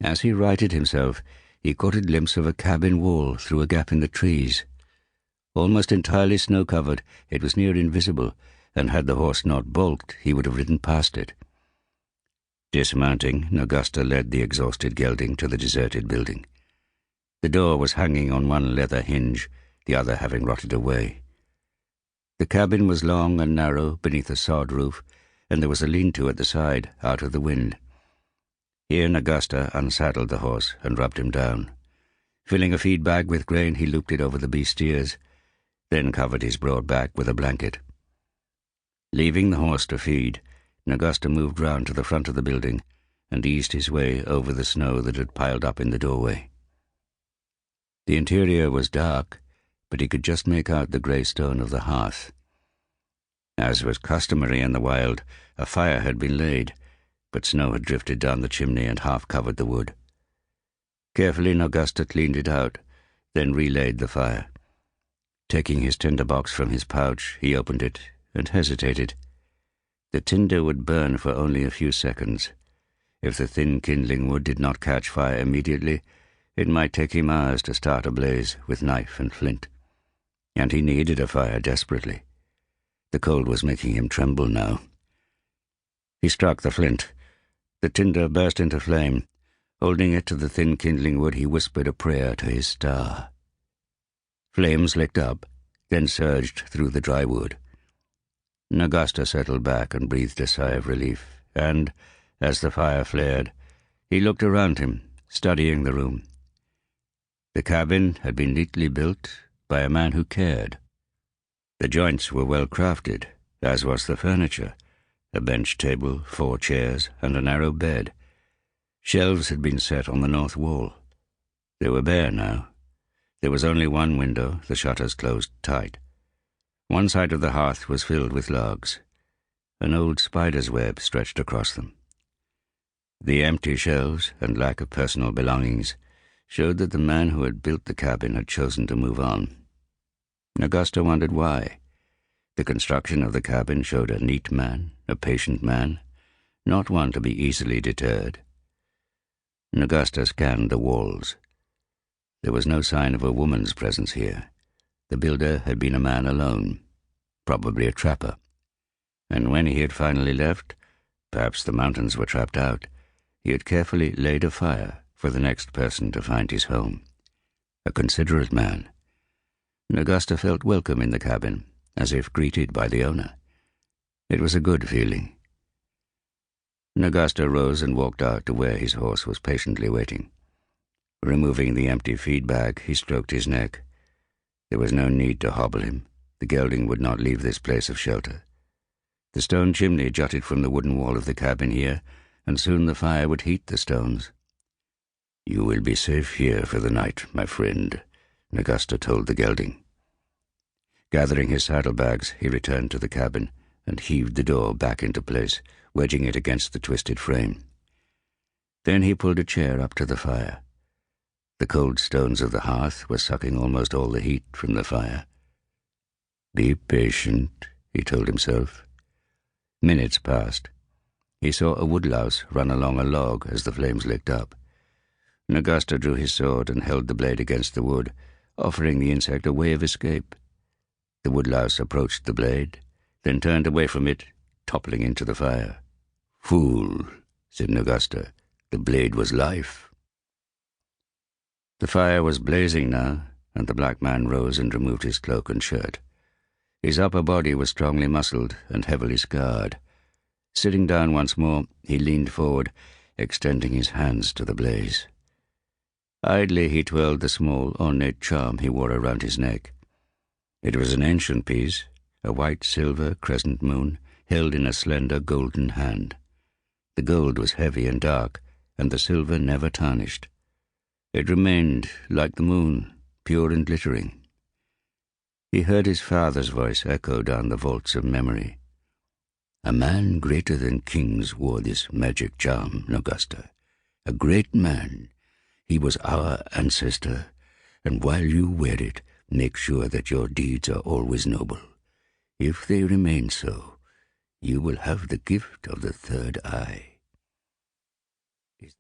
As he righted himself, he caught a glimpse of a cabin wall through a gap in the trees. Almost entirely snow-covered, it was near invisible, and had the horse not balked, he would have ridden past it. Dismounting, Nogusta led the exhausted gelding to the deserted building. The door was hanging on one leather hinge, the other having rotted away. The cabin was long and narrow beneath a sod roof, and there was a lean-to at the side, out of the wind. Here Nogusta unsaddled the horse and rubbed him down. Filling a feed bag with grain, he looped it over the beast's ears, then covered his broad back with a blanket. Leaving the horse to feed, Nogusta moved round to the front of the building and eased his way over the snow that had piled up in the doorway. The interior was dark, but he could just make out the grey stone of the hearth. As was customary in the wild, a fire had been laid, but snow had drifted down the chimney and half covered the wood. Carefully Nogusta cleaned it out, then relaid the fire. Taking his tinderbox from his pouch, he opened it and hesitated. The tinder would burn for only a few seconds. If the thin kindling wood did not catch fire immediately, it might take him hours to start a blaze with knife and flint. And he needed a fire desperately. The cold was making him tremble now. He struck the flint. The tinder burst into flame. Holding it to the thin kindling wood, he whispered a prayer to his star. Flames licked up, then surged through the dry wood. Nogusta settled back and breathed a sigh of relief, and, as the fire flared, he looked around him, studying the room. The cabin had been neatly built by a man who cared. The joints were well crafted, as was the furniture, a bench table, 4 chairs, and a narrow bed. Shelves had been set on the north wall. They were bare now. There was only one window, the shutters closed tight. One side of the hearth was filled with logs. An old spider's web stretched across them. The empty shelves and lack of personal belongings showed that the man who had built the cabin had chosen to move on. Nogusta wondered why. The construction of the cabin showed a neat man, a patient man, not one to be easily deterred. Nogusta scanned the walls. There was no sign of a woman's presence here. The builder had been a man alone, probably a trapper. And when he had finally left, perhaps the mountains were trapped out, he had carefully laid a fire for the next person to find his home. A considerate man. Nogusta felt welcome in the cabin, as if greeted by the owner. It was a good feeling. Nogusta rose and walked out to where his horse was patiently waiting. Removing the empty feed bag, he stroked his neck. There was no need to hobble him. The gelding would not leave this place of shelter. The stone chimney jutted from the wooden wall of the cabin here, and soon the fire would heat the stones. "You will be safe here for the night, my friend," Nogusta told the gelding. Gathering his saddlebags, he returned to the cabin and heaved the door back into place, wedging it against the twisted frame. Then he pulled a chair up to the fire. The cold stones of the hearth were sucking almost all the heat from the fire. "Be patient," he told himself. Minutes passed. He saw a woodlouse run along a log as the flames licked up. Nogusta drew his sword and held the blade against the wood, offering the insect a way of escape. The woodlouse approached the blade, then turned away from it, toppling into the fire. "Fool," said Nogusta, "the blade was life." The fire was blazing now, and the black man rose and removed his cloak and shirt. His upper body was strongly muscled and heavily scarred. Sitting down once more, he leaned forward, extending his hands to the blaze. Idly he twirled the small, ornate charm he wore around his neck. It was an ancient piece, a white-silver crescent moon, held in a slender golden hand. The gold was heavy and dark, and the silver never tarnished. It remained, like the moon, pure and glittering. He heard his father's voice echo down the vaults of memory. "A man greater than kings wore this magic charm, Nogusta. A great man. He was our ancestor, and while you wear it, make sure that your deeds are always noble. If they remain so, you will have the gift of the third eye."